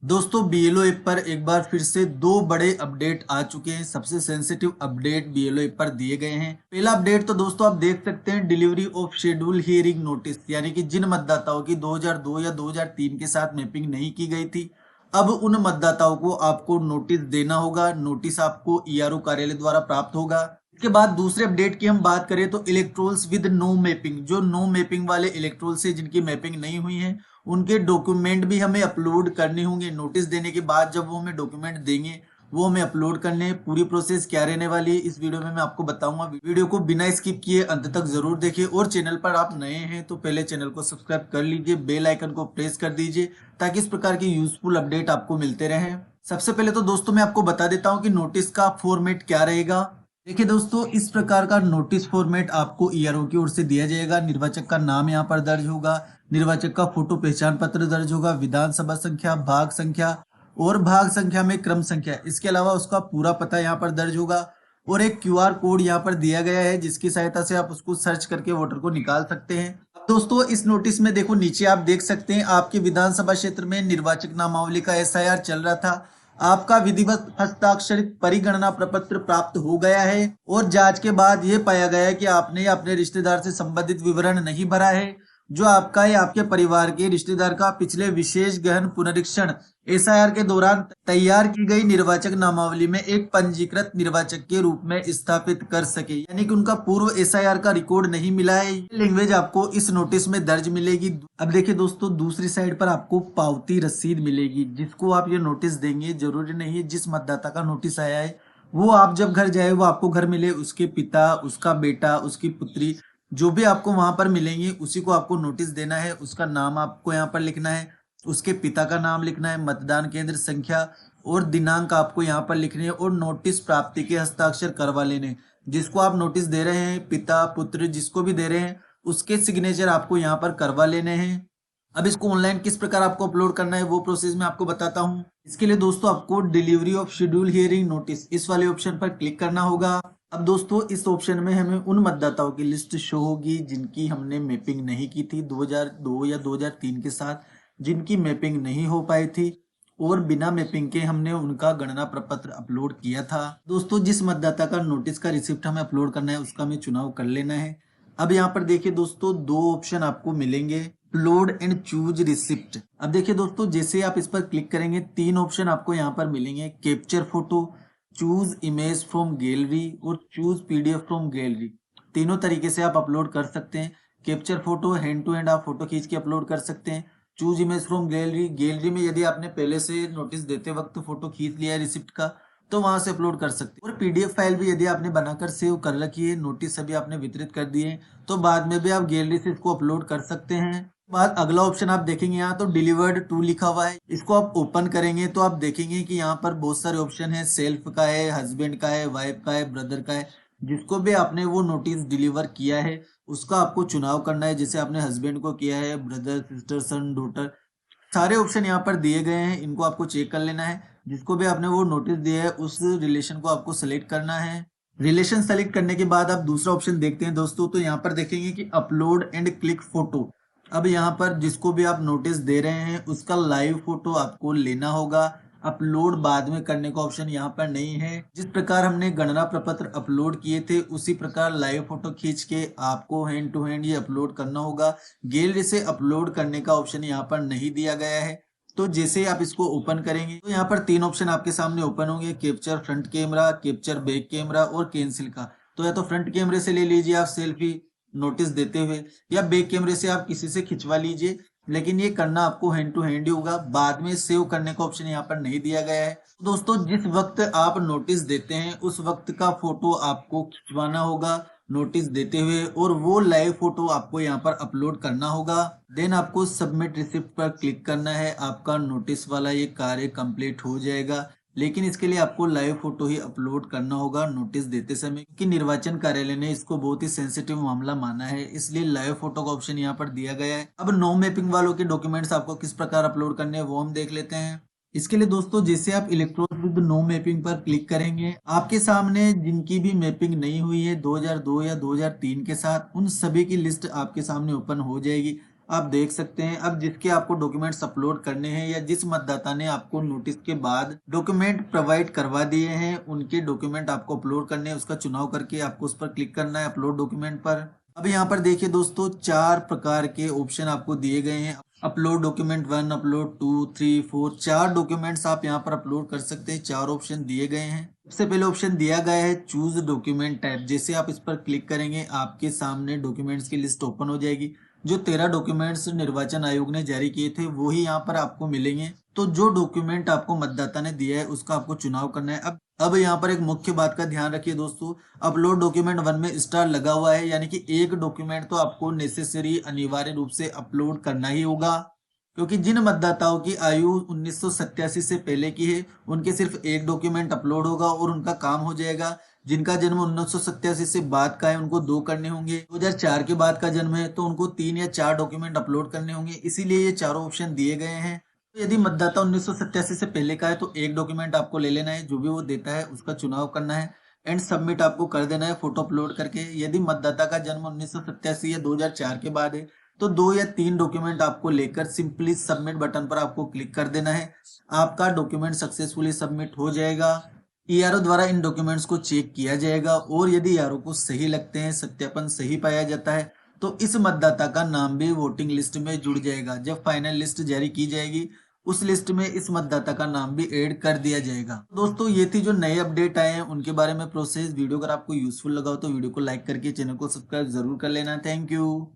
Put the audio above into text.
दोस्तों BLO app पर एक बार फिर से दो बड़े अपडेट आ चुके हैं। सबसे सेंसिटिव अपडेट बीएलओ ऐप पर दिए गए हैं। पहला अपडेट तो दोस्तों आप देख सकते हैं, delivery of schedule hearing notice, यानी कि जिन मतदाताओं की 2002 या 2003 के साथ मैपिंग नहीं की गई थी, अब उन मतदाताओं को आपको नोटिस देना होगा। नोटिस आपको ईआरओ कार्यालय द्वारा प्राप्त होगा। इसके बाद दूसरे अपडेट की हम बात करें तो इलेक्ट्रोल्स विद नो मैपिंग, जो नो मैपिंग वाले इलेक्ट्रोल्स है जिनकी मैपिंग नहीं हुई है, उनके डॉक्यूमेंट भी हमें अपलोड करने होंगे। नोटिस देने के बाद जब वो हमें डॉक्यूमेंट देंगे वो हमें अपलोड करने हैं। पूरी प्रोसेस क्या रहने वाली है इस वीडियो में मैं आपको बताऊंगा। वीडियो को बिना स्किप किए अंत तक जरूर देखिए, और चैनल पर आप नए हैं तो पहले चैनल को सब्सक्राइब कर लीजिए, बेल आइकन को प्रेस कर दीजिए ताकि इस प्रकार की यूजफुल अपडेट आपको मिलते रहे। सबसे पहले तो दोस्तों मैं आपको बता देता हूँ कि नोटिस का फॉर्मेट क्या रहेगा। देखिए दोस्तों, इस प्रकार का नोटिस फॉर्मेट आपको ईआरओ की ओर से दिया जाएगा। निर्वाचक का नाम यहाँ पर दर्ज होगा, निर्वाचक का फोटो पहचान पत्र दर्ज होगा, विधानसभा संख्या, भाग संख्या और भाग संख्या में क्रम संख्या, इसके अलावा उसका पूरा पता यहाँ पर दर्ज होगा, और एक क्यूआर कोड यहाँ पर दिया गया है जिसकी सहायता से आप उसको सर्च करके वोटर को निकाल सकते हैं। अब दोस्तों इस नोटिस में देखो, नीचे आप देख सकते हैं आपके विधानसभा क्षेत्र में निर्वाचक नामावली का एसआईआर चल रहा था। आपका विधिवत हस्ताक्षरित परिगणना प्रपत्र प्राप्त हो गया है, और जांच के बाद यह पाया गया है कि आपने अपने रिश्तेदार से संबंधित विवरण नहीं भरा है। जो आपका या आपके परिवार के रिश्तेदार का पिछले विशेष गहन पुनरीक्षण एसआईआर के दौरान तैयार की गई निर्वाचक नामावली में एक पंजीकृत निर्वाचक के रूप में स्थापित कर सके, यानी कि उनका पूर्व एसआईआर का रिकॉर्ड नहीं मिला है। ये लैंग्वेज आपको इस नोटिस में दर्ज मिलेगी। अब देखिए दोस्तों, दूसरी साइड पर आपको पावती रसीद मिलेगी जिसको आप ये नोटिस देंगे। जरूरी नहीं है जिस मतदाता का नोटिस आया है वो आप जब घर जाए वो आपको घर मिले, उसके पिता, उसका बेटा, उसकी पुत्री, जो भी आपको वहां पर मिलेंगे उसी को आपको नोटिस देना है। उसका नाम आपको यहाँ पर लिखना है, उसके पिता का नाम लिखना है, मतदान केंद्र संख्या और दिनांक आपको यहाँ पर लिखने हैं, और नोटिस प्राप्ति के हस्ताक्षर करवा लेने। जिसको आप नोटिस दे रहे हैं, पिता, पुत्र, जिसको भी दे रहे हैं, उसके सिग्नेचर आपको यहाँ पर करवा लेने हैं। अब इसको ऑनलाइन किस प्रकार आपको अपलोड करना है वो प्रोसेस मैं आपको बताता हूँ। इसके लिए दोस्तों आपको delivery of schedule hearing notice इस वाले ऑप्शन पर क्लिक करना होगा। अब दोस्तों इस ऑप्शन में हमें उन मतदाताओं की लिस्ट शो होगी जिनकी हमने मैपिंग नहीं की थी 2002 या 2003 के साथ, जिनकी मैपिंग नहीं हो पाई थी और बिना मैपिंग के हमने उनका गणना प्रपत्र अपलोड किया था। दोस्तों जिस मतदाता का नोटिस का रिसिप्ट हमें अपलोड करना है उसका हमें चुनाव कर लेना है। अब यहाँ पर देखिए दोस्तों, दो ऑप्शन आपको मिलेंगे, अपलोड एंड चूज रिसिप्ट। अब देखिए दोस्तों, जैसे आप इस पर क्लिक करेंगे तीन ऑप्शन आपको यहाँ पर मिलेंगे, capture photo, choose image from gallery और चूज पीडीएफ फ्रॉम गैलरी। तीनों तरीके से आप अपलोड कर सकते हैं। Capture photo, hand to hand आप फोटो खींच के अपलोड कर सकते हैं। Choose image from gallery, gallery में यदि आपने पहले से नोटिस देते वक्त फोटो खींच लिया है रिसिप्ट का तो वहां से अपलोड कर सकते हैं। और पीडीएफ फाइल भी यदि आपने बनाकर सेव कर रखी है, नोटिस सभी आपने वितरित कर दिए तो बाद में भी आप गैलरी से इसको अपलोड कर सकते हैं। बाद अगला ऑप्शन आप देखेंगे यहाँ तो डिलीवर्ड टू लिखा हुआ है, इसको आप ओपन करेंगे तो आप देखेंगे कि यहाँ पर बहुत सारे ऑप्शन है। सेल्फ का है, हस्बैंड का है, वाइफ का है, ब्रदर का है। जिसको भी आपने वो नोटिस डिलीवर किया है उसका आपको चुनाव करना है। जैसे आपने हस्बैंड को किया है, ब्रदर, सिस्टर, सन, डॉटर, सारे ऑप्शन यहाँ पर दिए गए हैं, इनको आपको चेक कर लेना है। जिसको भी आपने वो नोटिस दिया है उस रिलेशन को आपको सेलेक्ट करना है। रिलेशन सेलेक्ट करने के बाद आप दूसरा ऑप्शन देखते हैं दोस्तों, तो यहाँ पर देखेंगे कि अपलोड एंड क्लिक फोटो। अब यहाँ पर जिसको भी आप नोटिस दे रहे हैं उसका लाइव फोटो आपको लेना होगा। अपलोड बाद में करने का ऑप्शन यहाँ पर नहीं है। जिस प्रकार हमने गणना प्रपत्र अपलोड किए थे उसी प्रकार लाइव फोटो खींच के आपको हैंड टू हैंड ये अपलोड करना होगा। गैलरी से अपलोड करने का ऑप्शन यहाँ पर नहीं दिया गया है। तो जैसे आप इसको ओपन करेंगे तो यहाँ पर तीन ऑप्शन आपके सामने ओपन होंगे, capture front camera, capture back camera और कैंसिल का। तो या तो फ्रंट कैमरे से ले लीजिए आप सेल्फी नोटिस देते हुए, या बैक कैमरे से आप किसी से खिंचवा लीजिए, लेकिन ये करना आपको हैंड टू हैंड ही होगा। बाद में सेव करने का ऑप्शन यहाँ पर नहीं दिया गया है। तो दोस्तों जिस वक्त आप नोटिस देते हैं उस वक्त का फोटो आपको खिंचवाना होगा नोटिस देते हुए, और वो लाइव फोटो आपको यहाँ पर अपलोड करना होगा। देन आपको सबमिट रिसिप्ट पर क्लिक करना है। आपका नोटिस वाला ये कार्य कंप्लीट हो जाएगा, लेकिन इसके लिए आपको लाइव फोटो ही अपलोड करना होगा नोटिस देते समय, क्योंकि निर्वाचन कार्यालय ने इसको बहुत ही सेंसिटिव मामला माना है, इसलिए लाइव फोटो का ऑप्शन यहाँ पर दिया गया है। अब नो मैपिंग वालों के डॉक्यूमेंट्स आपको किस प्रकार अपलोड करने हैं वो हम देख लेते हैं। इसके लिए दोस्तों जैसे आप इलेक्ट्रॉन विद नो मैपिंग पर क्लिक करेंगे, आपके सामने जिनकी भी मैपिंग नहीं हुई है 2002 या 2003 के साथ, उन सभी की लिस्ट आपके सामने ओपन हो जाएगी। आप देख सकते हैं अब जिसके आपको डॉक्यूमेंट्स अपलोड करने हैं या जिस मतदाता ने आपको नोटिस के बाद डॉक्यूमेंट प्रोवाइड करवा दिए हैं उनके डॉक्यूमेंट आपको अपलोड करने हैं, उसका चुनाव करके आपको उस पर क्लिक करना है अपलोड डॉक्यूमेंट पर। अब यहाँ पर देखिए दोस्तों 4 प्रकार के ऑप्शन आपको दिए गए हैं। अपलोड डॉक्यूमेंट 1, अपलोड 2, 3, 4, 4 डॉक्यूमेंट्स आप यहाँ पर अपलोड कर सकते हैं। 4 ऑप्शन दिए गए हैं। सबसे पहले ऑप्शन दिया गया है चूज डॉक्यूमेंट टाइप। जैसे आप इस पर क्लिक करेंगे आपके सामने डॉक्यूमेंट्स की लिस्ट ओपन हो जाएगी। जो 13 डॉक्यूमेंट्स निर्वाचन आयोग ने जारी किए थे वो ही यहाँ पर आपको मिलेंगे। तो जो डॉक्यूमेंट आपको मतदाता ने दिया है उसका आपको चुनाव करना है। अब यहाँ पर एक मुख्य बात का ध्यान रखिए दोस्तों, अपलोड डॉक्यूमेंट 1 में स्टार लगा हुआ है, यानी कि एक डॉक्यूमेंट तो आपको नेसेसरी अनिवार्य रूप से अपलोड करना ही होगा, क्योंकि जिन मतदाताओं की आयु 1987 से पहले की है उनके सिर्फ एक डॉक्यूमेंट अपलोड होगा और उनका काम हो जाएगा। जिनका जन्म 1987 से बाद का है उनको 2 करने होंगे। 2004 के बाद का जन्म है तो उनको 3 या 4 डॉक्यूमेंट अपलोड करने होंगे। इसीलिए ये चारों ऑप्शन दिए गए हैं। तो यदि मतदाता 1987 से पहले का है तो एक डॉक्यूमेंट आपको ले लेना है, जो भी वो देता है उसका चुनाव करना है एंड सबमिट आपको कर देना है फोटो अपलोड करके। यदि मतदाता का जन्म 1987 या 2004 के बाद है तो 2 या 3 डॉक्यूमेंट आपको लेकर सिंपली सबमिट बटन पर आपको क्लिक कर देना है। आपका डॉक्यूमेंट सक्सेसफुली सबमिट हो जाएगा। ईआरओ द्वारा इन डॉक्यूमेंट्स को चेक किया जाएगा और यदि ईआरओ को सही लगते हैं, सत्यापन सही पाया जाता है, तो इस मतदाता का नाम भी वोटिंग लिस्ट में जुड़ जाएगा। जब फाइनल लिस्ट जारी की जाएगी उस लिस्ट में इस मतदाता का नाम भी ऐड कर दिया जाएगा। दोस्तों ये थी जो नए अपडेट आए हैं उनके बारे में प्रोसेस। वीडियो अगर आपको यूजफुल लगा हो तो वीडियो को लाइक करके चैनल को सब्सक्राइब जरूर कर लेना। Thank you.